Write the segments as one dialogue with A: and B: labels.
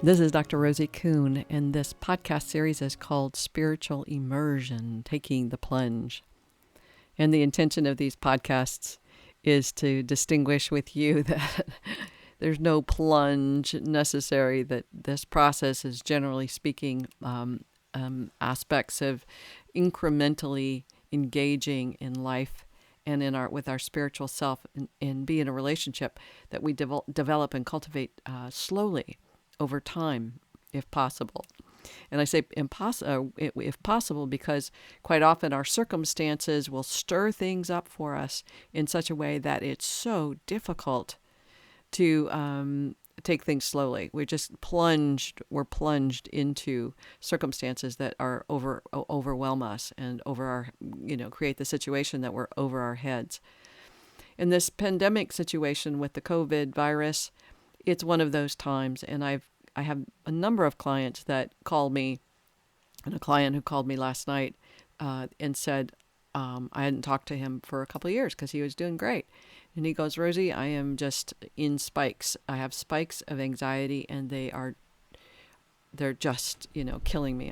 A: This is Dr. Rosie Kuhn, and this podcast series is called Spiritual Immersion, Taking the Plunge. And the intention of these podcasts is to distinguish with you that there's no plunge necessary, that this process is, generally speaking, aspects of incrementally engaging in life and with our spiritual self, and be in a relationship that we develop and cultivate slowly over time, if possible. And I say if possible because quite often our circumstances will stir things up for us in such a way that it's so difficult to take things slowly. We're plunged into circumstances that are overwhelm us and create the situation that we're over our heads. In this pandemic situation with the COVID virus, it's one of those times, and I have a number of clients that call me, and a client who called me last night and said I hadn't talked to him for a couple of years because he was doing great. And he goes, Rosie, I am just in spikes. I have spikes of anxiety, and they're just, killing me.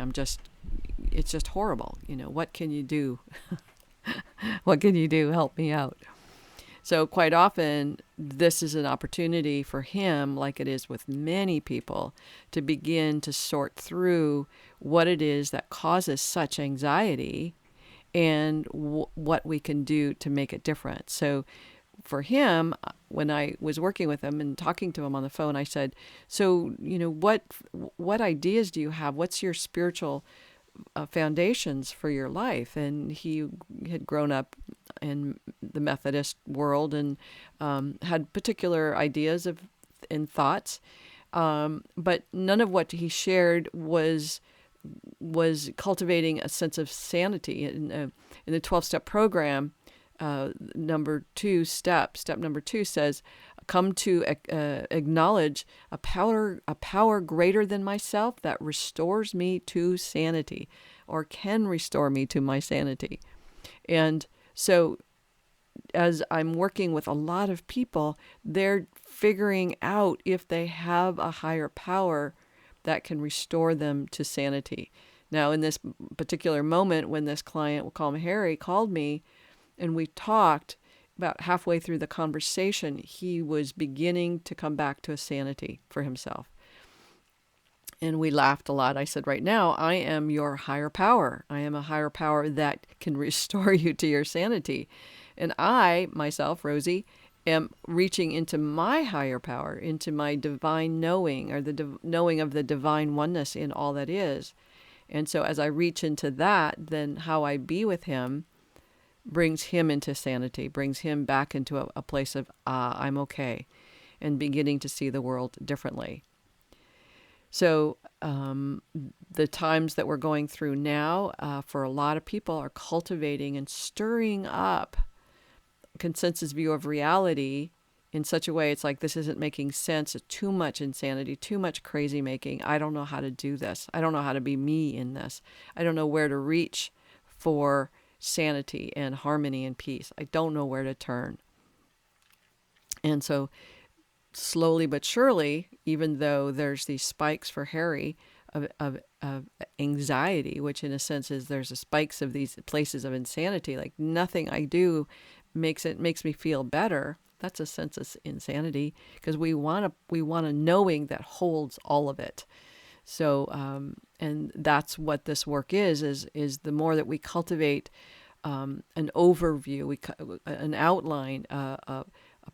A: It's just horrible. What can you do? What can you do? Help me out. So quite often, this is an opportunity for him, like it is with many people, to begin to sort through what it is that causes such anxiety and what we can do to make it different. So for him, when I was working with him and talking to him on the phone, I said, so, what ideas do you have? What's your spiritual foundations for your life? And he had grown up in the Methodist world and had particular ideas and thoughts, but none of what he shared was cultivating a sense of sanity. In the 12-step program, step number 2 says, come to acknowledge a power greater than myself that restores me to sanity, or can restore me to my sanity. And so as I'm working with a lot of people, they're figuring out if they have a higher power that can restore them to sanity. Now, in this particular moment, when this client, we'll call him Harry, called me and we talked, about halfway through the conversation, he was beginning to come back to a sanity for himself. And we laughed a lot. I said, right now, I am your higher power. I am a higher power that can restore you to your sanity. And I, myself, Rosie, am reaching into my higher power, into my divine knowing, or the knowing of the divine oneness in all that is. And so as I reach into that, then how I be with him brings him into sanity, brings him back into a place of, I'm okay, and beginning to see the world differently. So the times that we're going through now, for a lot of people, are cultivating and stirring up a consensus view of reality in such a way it's like, this isn't making sense, it's too much insanity, too much crazy making. I don't know how to do this. I don't know how to be me in this. I don't know where to reach for sanity and harmony and peace. I don't know where to turn. And so slowly but surely, even though there's these spikes for Harry of anxiety, which in a sense is there's the spikes of these places of insanity, like nothing I do makes me feel better. That's a sense of insanity, because we want a knowing that holds all of it. So, and that's what this work is the more that we cultivate an overview, an outline, a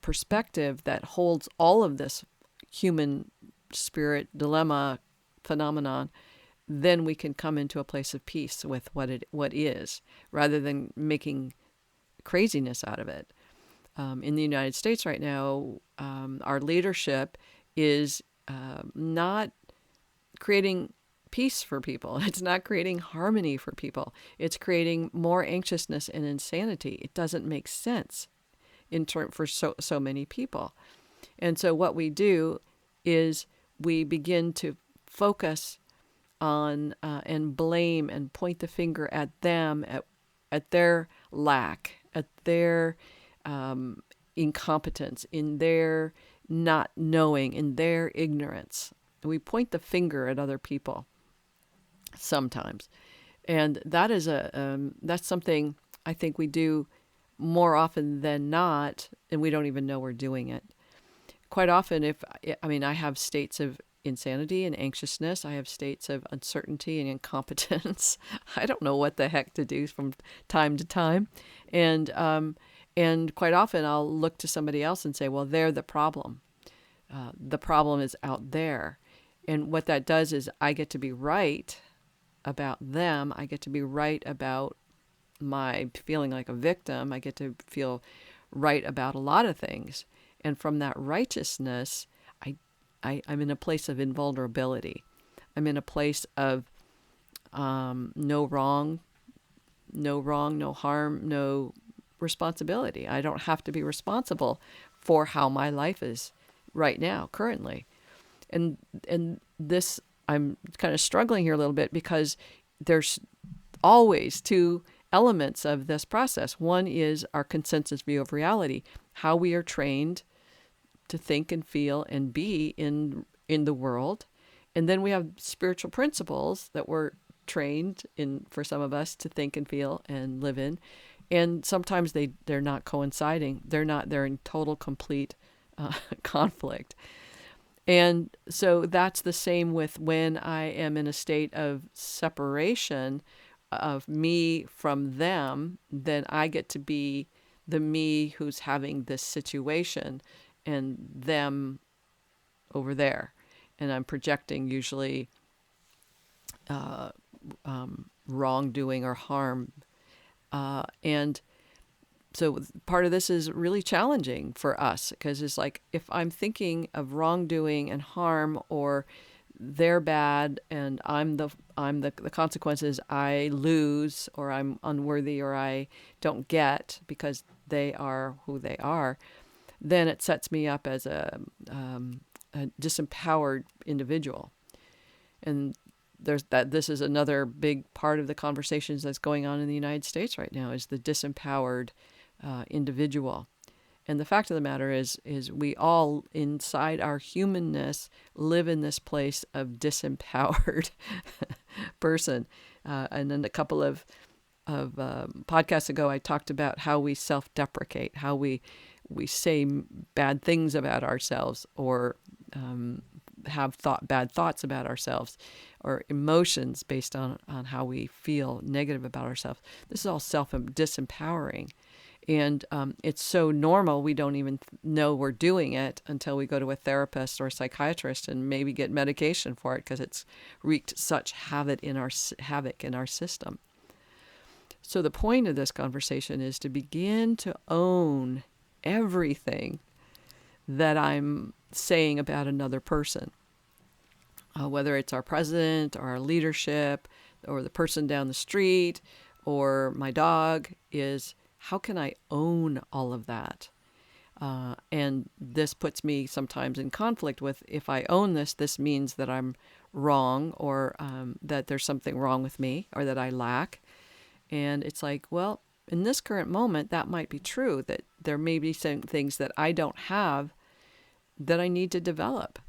A: perspective that holds all of this human spirit dilemma phenomenon, then we can come into a place of peace with what is, rather than making craziness out of it. In the United States right now, our leadership is not creating peace for people. It's not creating harmony for people. It's creating more anxiousness and insanity. It doesn't make sense for so many people. And so what we do is we begin to focus on and blame and point the finger at them, at their lack, at their incompetence, in their not knowing, in their ignorance. And we point the finger at other people sometimes. And that is that's something I think we do more often than not, and we don't even know we're doing it. Quite often, I have states of insanity and anxiousness. I have states of uncertainty and incompetence. I don't know what the heck to do from time to time. And quite often I'll look to somebody else and say, well, they're the problem. The problem is out there. And what that does is I get to be right about them. I get to be right about my feeling like a victim. I get to feel right about a lot of things. And from that righteousness, I'm in a place of invulnerability. I'm in a place of no wrong, no harm, no responsibility. I don't have to be responsible for how my life is right now, currently. And this, I'm kind of struggling here a little bit because there's always two elements of this process. One is our consensus view of reality, how we are trained to think and feel and be in the world. And then we have spiritual principles that we're trained in, for some of us, to think and feel and live in. And sometimes they're not coinciding. They're in total, complete conflict. And so that's the same with when I am in a state of separation of me from them, then I get to be the me who's having this situation and them over there. And I'm projecting usually wrongdoing or harm. And so part of this is really challenging for us because it's like, if I'm thinking of wrongdoing and harm, or they're bad and I'm the consequences, I lose, or I'm unworthy, or I don't get because they are who they are, then it sets me up as a disempowered individual. And this is another big part of the conversations that's going on in the United States right now, is the disempowered individual. And the fact of the matter is we all, inside our humanness, live in this place of disempowered person. And then a couple of podcasts ago, I talked about how we self-deprecate, how we say bad things about ourselves, or have bad thoughts about ourselves, or emotions based on how we feel negative about ourselves. This is all disempowering. And it's so normal, we don't even know we're doing it until we go to a therapist or a psychiatrist and maybe get medication for it, because it's wreaked such havoc in our system. So the point of this conversation is to begin to own everything that I'm saying about another person, whether it's our president or our leadership or the person down the street or my dog, is how can I own all of that? And this puts me sometimes in conflict with, if I own this means that I'm wrong, or that there's something wrong with me, or that I lack. And it's like, well, in this current moment, that might be true, that there may be some things that I don't have that I need to develop.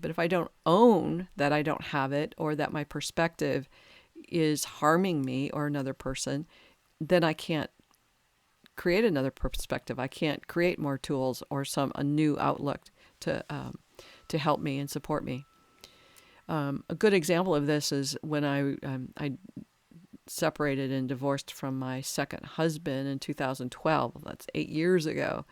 A: But if I don't own that I don't have it, or that my perspective is harming me or another person, then I can't create another perspective. I can't create more tools or a new outlook to help me and support me. A good example of this is when I separated and divorced from my second husband in 2012. That's 8 years ago.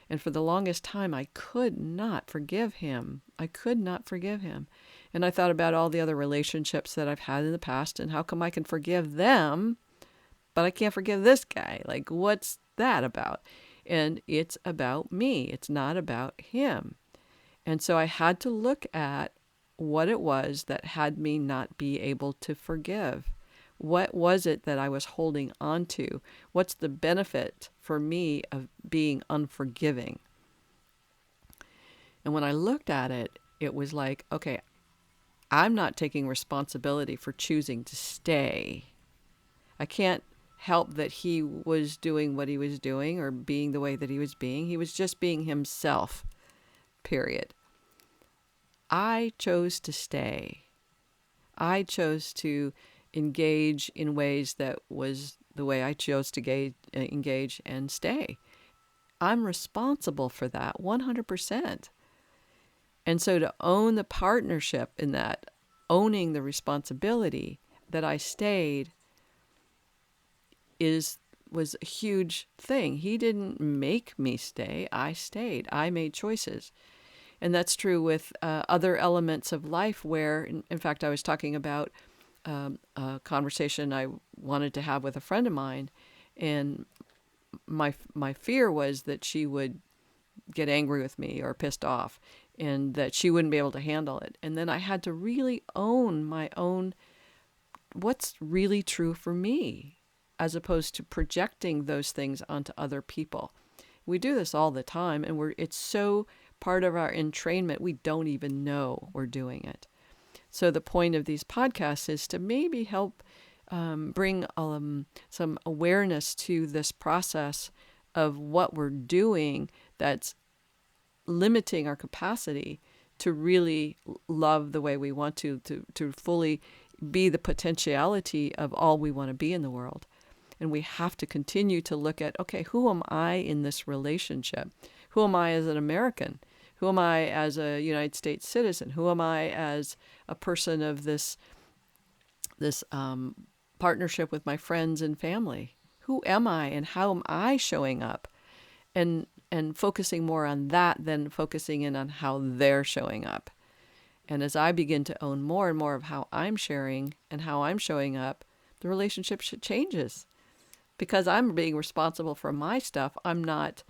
A: And for the longest time, I could not forgive him. And I thought about all the other relationships that I've had in the past, and how come I can forgive them, but I can't forgive this guy? Like, what's that about? And it's about me. It's not about him. And so I had to look at what it was that had me not be able to forgive. What was it that I was holding on to? What's the benefit for me of being unforgiving? And when I looked at it, it was like, okay, I'm not taking responsibility for choosing to stay. I can't help that he was doing what he was doing, or being the way that he was being. He was just being himself, period. I chose to stay. I chose to engage in ways that was the way I chose to engage and stay. I'm responsible for that 100%. And so to own the partnership in that, owning the responsibility that I stayed was a huge thing. He didn't make me stay. I stayed. I made choices. And that's true with other elements of life where, in fact, I was talking about a conversation I wanted to have with a friend of mine. And my fear was that she would get angry with me or pissed off and that she wouldn't be able to handle it. And then I had to really own my own, what's really true for me, as opposed to projecting those things onto other people. We do this all the time, and it's so part of our entrainment, we don't even know we're doing it. So the point of these podcasts is to maybe help bring some awareness to this process of what we're doing that's limiting our capacity to really love the way we want to fully be the potentiality of all we want to be in the world. And we have to continue to look at, okay, who am I in this relationship? Who am I as an American? Who am I as a United States citizen? Who am I as a person of this partnership with my friends and family? Who am I and how am I showing up? And focusing more on that than focusing in on how they're showing up. And as I begin to own more and more of how I'm sharing and how I'm showing up, the relationship changes. Because I'm being responsible for my stuff, I'm not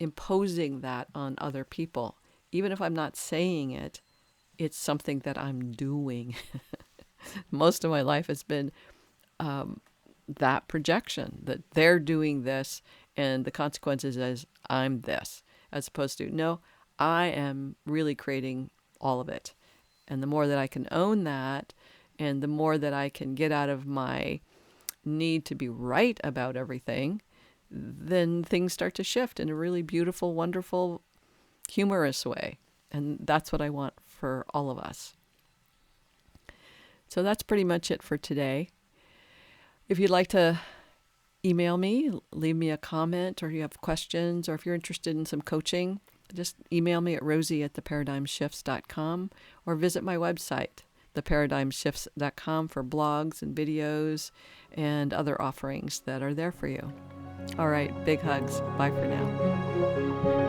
A: imposing that on other people. Even if I'm not saying it, it's something that I'm doing. Most of my life has been that projection, that they're doing this and the consequences is I'm this, as opposed to, no, I am really creating all of it. And the more that I can own that, and the more that I can get out of my need to be right about everything, then things start to shift in a really beautiful, wonderful, humorous way. And that's what I want for all of us. So that's pretty much it for today. If you'd like to email me, leave me a comment, or you have questions, or if you're interested in some coaching, just email me at rosie@theparadigmshifts.com or visit my website, theparadigmshifts.com, for blogs and videos and other offerings that are there for you. All right, big hugs. Bye for now.